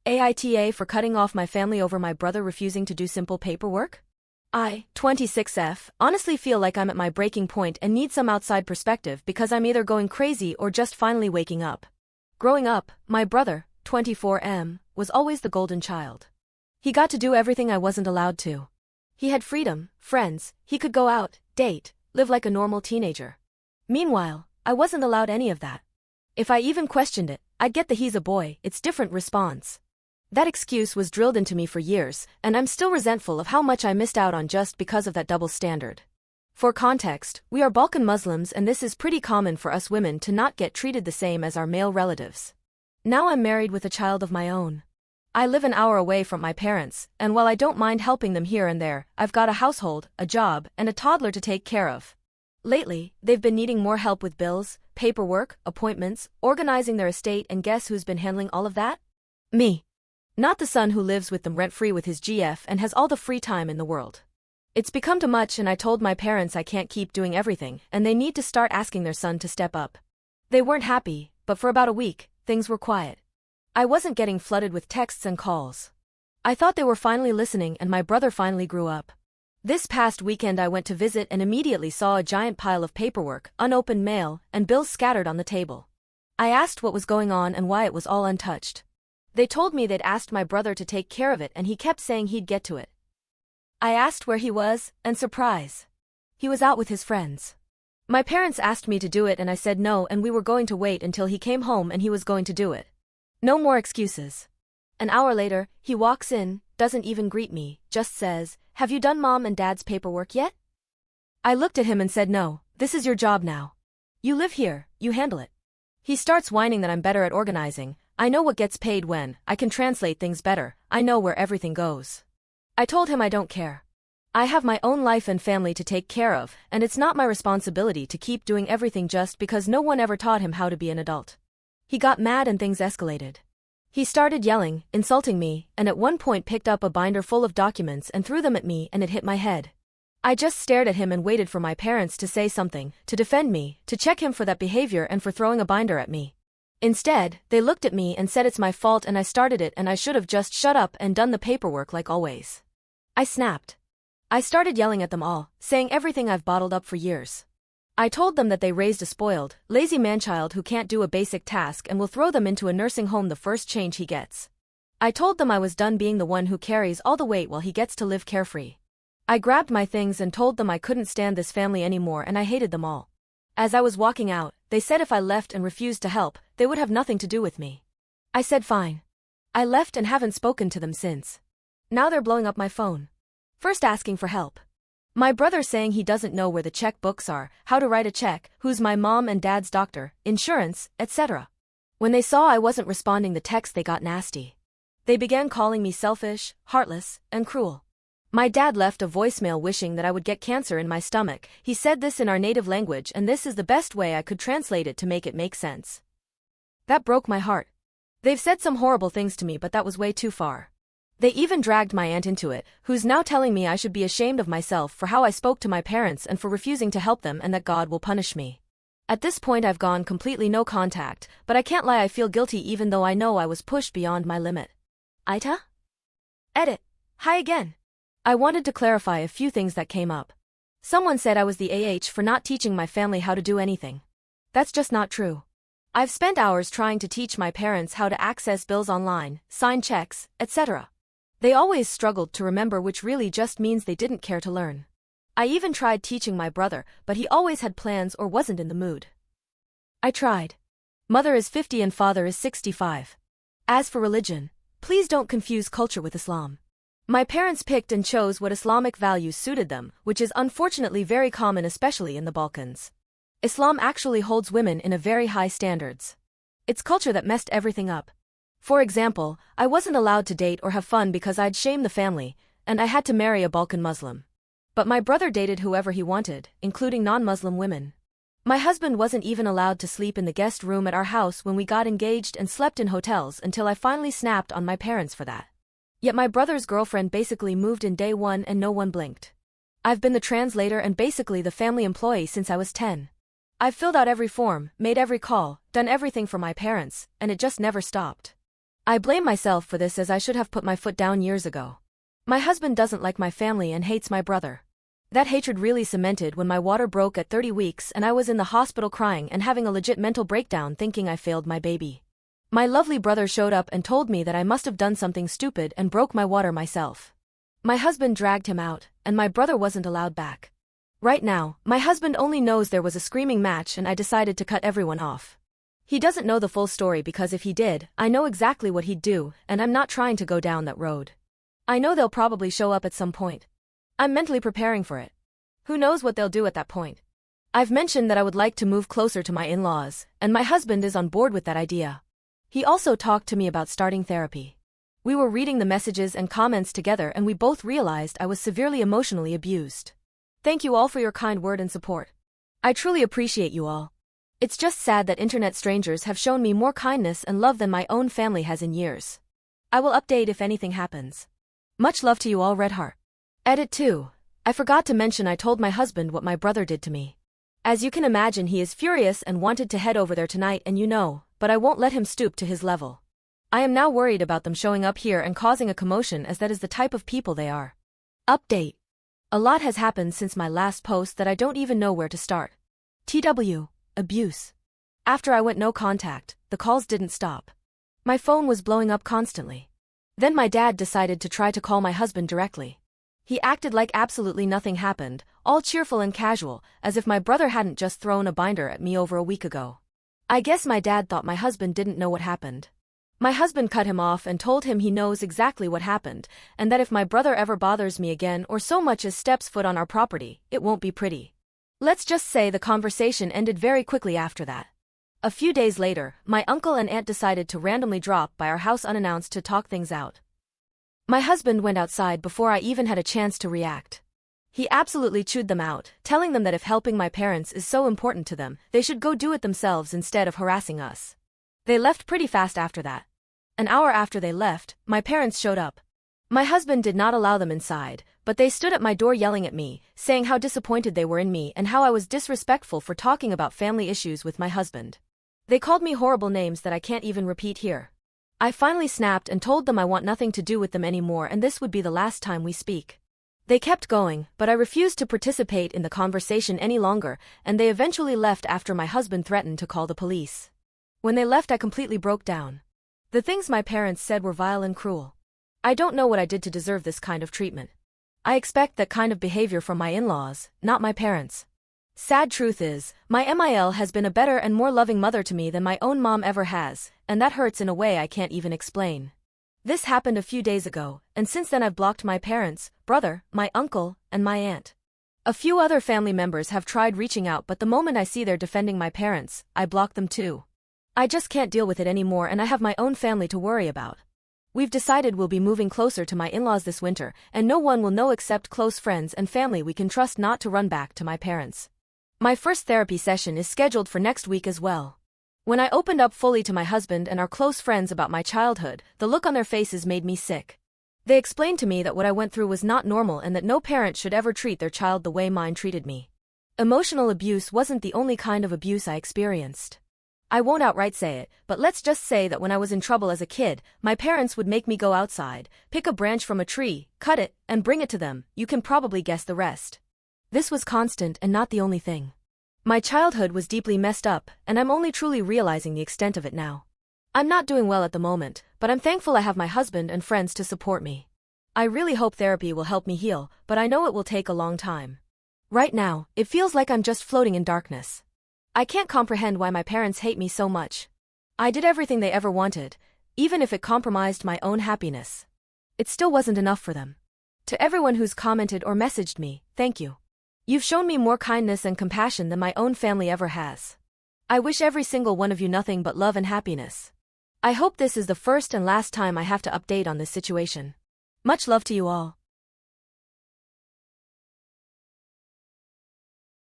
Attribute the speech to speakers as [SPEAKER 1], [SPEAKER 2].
[SPEAKER 1] AITA for cutting off my family over my brother refusing to do simple paperwork? I, 26F, honestly feel like I'm at my breaking point and need some outside perspective because I'm either going crazy or just finally waking up. Growing up, my brother, 24M, was always the golden child. He got to do everything I wasn't allowed to. He had freedom, friends, he could go out, date, live like a normal teenager. Meanwhile, I wasn't allowed any of that. If I even questioned it, I'd get the "he's a boy, it's different" response. That excuse was drilled into me for years, and I'm still resentful of how much I missed out on just because of that double standard. For context, we are Balkan Muslims and this is pretty common for us women to not get treated the same as our male relatives. Now I'm married with a child of my own. I live an hour away from my parents, and while I don't mind helping them here and there, I've got a household, a job, and a toddler to take care of. Lately, they've been needing more help with bills, paperwork, appointments, organizing their estate, and guess who's been handling all of that? Me. Not the son who lives with them rent-free with his GF and has all the free time in the world. It's become too much and I told my parents I can't keep doing everything and they need to start asking their son to step up. They weren't happy, but for about a week, things were quiet. I wasn't getting flooded with texts and calls. I thought they were finally listening and my brother finally grew up. This past weekend I went to visit and immediately saw a giant pile of paperwork, unopened mail, and bills scattered on the table. I asked what was going on and why it was all untouched. They told me they'd asked my brother to take care of it and he kept saying he'd get to it. I asked where he was, and surprise. He was out with his friends. My parents asked me to do it and I said no and we were going to wait until he came home and he was going to do it. No more excuses. An hour later, he walks in, doesn't even greet me, just says, "Have you done Mom and Dad's paperwork yet?" I looked at him and said no, this is your job now. You live here, you handle it. He starts whining that I'm better at organizing. I know what gets paid when, I can translate things better, I know where everything goes. I told him I don't care. I have my own life and family to take care of, and it's not my responsibility to keep doing everything just because no one ever taught him how to be an adult. He got mad and things escalated. He started yelling, insulting me, and at one point picked up a binder full of documents and threw them at me and it hit my head. I just stared at him and waited for my parents to say something, to defend me, to check him for that behavior and for throwing a binder at me. Instead, they looked at me and said it's my fault and I started it and I should have just shut up and done the paperwork like always. I snapped. I started yelling at them all, saying everything I've bottled up for years. I told them that they raised a spoiled, lazy manchild who can't do a basic task and will throw them into a nursing home the first change he gets. I told them I was done being the one who carries all the weight while he gets to live carefree. I grabbed my things and told them I couldn't stand this family anymore and I hated them all. As I was walking out, they said if I left and refused to help, they would have nothing to do with me. I said fine. I left and haven't spoken to them since. Now they're blowing up my phone. First asking for help. My brother saying he doesn't know where the checkbooks are, how to write a check, who's my mom and dad's doctor, insurance, etc. When they saw I wasn't responding the text they got nasty. They began calling me selfish, heartless, and cruel. My dad left a voicemail wishing that I would get cancer in my stomach. He said this in our native language and this is the best way I could translate it to make it make sense. That broke my heart. They've said some horrible things to me but that was way too far. They even dragged my aunt into it, who's now telling me I should be ashamed of myself for how I spoke to my parents and for refusing to help them and that God will punish me. At this point I've gone completely no contact, but I can't lie I feel guilty even though I know I was pushed beyond my limit. AITA? Edit. Hi again. I wanted to clarify a few things that came up. Someone said I was the for not teaching my family how to do anything. That's just not true. I've spent hours trying to teach my parents how to access bills online, sign checks, etc. They always struggled to remember, which really just means they didn't care to learn. I even tried teaching my brother, but he always had plans or wasn't in the mood. I tried. Mother is 50 and father is 65. As for religion, please don't confuse culture with Islam. My parents picked and chose what Islamic values suited them, which is unfortunately very common especially in the Balkans. Islam actually holds women in a very high standards. It's culture that messed everything up. For example, I wasn't allowed to date or have fun because I'd shame the family, and I had to marry a Balkan Muslim. But my brother dated whoever he wanted, including non-Muslim women. My husband wasn't even allowed to sleep in the guest room at our house when we got engaged and slept in hotels until I finally snapped on my parents for that. Yet my brother's girlfriend basically moved in day one and no one blinked. I've been the translator and basically the family employee since I was 10. I've filled out every form, made every call, done everything for my parents, and it just never stopped. I blame myself for this as I should have put my foot down years ago. My husband doesn't like my family and hates my brother. That hatred really cemented when my water broke at 30 weeks and I was in the hospital crying and having a legit mental breakdown thinking I failed my baby. My lovely brother showed up and told me that I must have done something stupid and broke my water myself. My husband dragged him out, and my brother wasn't allowed back. Right now, my husband only knows there was a screaming match and I decided to cut everyone off. He doesn't know the full story because if he did, I know exactly what he'd do, and I'm not trying to go down that road. I know they'll probably show up at some point. I'm mentally preparing for it. Who knows what they'll do at that point? I've mentioned that I would like to move closer to my in-laws, and my husband is on board with that idea. He also talked to me about starting therapy. We were reading the messages and comments together and we both realized I was severely emotionally abused. Thank you all for your kind word and support. I truly appreciate you all. It's just sad that internet strangers have shown me more kindness and love than my own family has in years. I will update if anything happens. Much love to you all, Redheart. Edit 2. I forgot to mention I told my husband what my brother did to me. As you can imagine, he is furious and wanted to head over there tonight but I won't let him stoop to his level. I am now worried about them showing up here and causing a commotion as that is the type of people they are. Update. A lot has happened since my last post that I don't even know where to start. TW. Abuse. After I went no contact, the calls didn't stop. My phone was blowing up constantly. Then my dad decided to try to call my husband directly. He acted like absolutely nothing happened, all cheerful and casual, as if my brother hadn't just thrown a binder at me over a week ago. I guess my dad thought my husband didn't know what happened. My husband cut him off and told him he knows exactly what happened, and that if my brother ever bothers me again or so much as steps foot on our property, it won't be pretty. Let's just say the conversation ended very quickly after that. A few days later, my uncle and aunt decided to randomly drop by our house unannounced to talk things out. My husband went outside before I even had a chance to react. He absolutely chewed them out, telling them that if helping my parents is so important to them, they should go do it themselves instead of harassing us. They left pretty fast after that. An hour after they left, my parents showed up. My husband did not allow them inside, but they stood at my door yelling at me, saying how disappointed they were in me and how I was disrespectful for talking about family issues with my husband. They called me horrible names that I can't even repeat here. I finally snapped and told them I want nothing to do with them anymore and this would be the last time we speak. They kept going, but I refused to participate in the conversation any longer, and they eventually left after my husband threatened to call the police. When they left, I completely broke down. The things my parents said were vile and cruel. I don't know what I did to deserve this kind of treatment. I expect that kind of behavior from my in-laws, not my parents. Sad truth is, my MIL has been a better and more loving mother to me than my own mom ever has, and that hurts in a way I can't even explain. This happened a few days ago, and since then I've blocked my parents, brother, my uncle, and my aunt. A few other family members have tried reaching out, but the moment I see they're defending my parents, I block them too. I just can't deal with it anymore and I have my own family to worry about. We've decided we'll be moving closer to my in-laws this winter, and no one will know except close friends and family we can trust not to run back to my parents. My first therapy session is scheduled for next week as well. When I opened up fully to my husband and our close friends about my childhood, the look on their faces made me sick. They explained to me that what I went through was not normal and that no parent should ever treat their child the way mine treated me. Emotional abuse wasn't the only kind of abuse I experienced. I won't outright say it, but let's just say that when I was in trouble as a kid, my parents would make me go outside, pick a branch from a tree, cut it, and bring it to them. You can probably guess the rest. This was constant and not the only thing. My childhood was deeply messed up, and I'm only truly realizing the extent of it now. I'm not doing well at the moment, but I'm thankful I have my husband and friends to support me. I really hope therapy will help me heal, but I know it will take a long time. Right now, it feels like I'm just floating in darkness. I can't comprehend why my parents hate me so much. I did everything they ever wanted, even if it compromised my own happiness. It still wasn't enough for them. To everyone who's commented or messaged me, thank you. You've shown me more kindness and compassion than my own family ever has. I wish every single one of you nothing but love and happiness. I hope this is the first and last time I have to update on this situation. Much love to you all.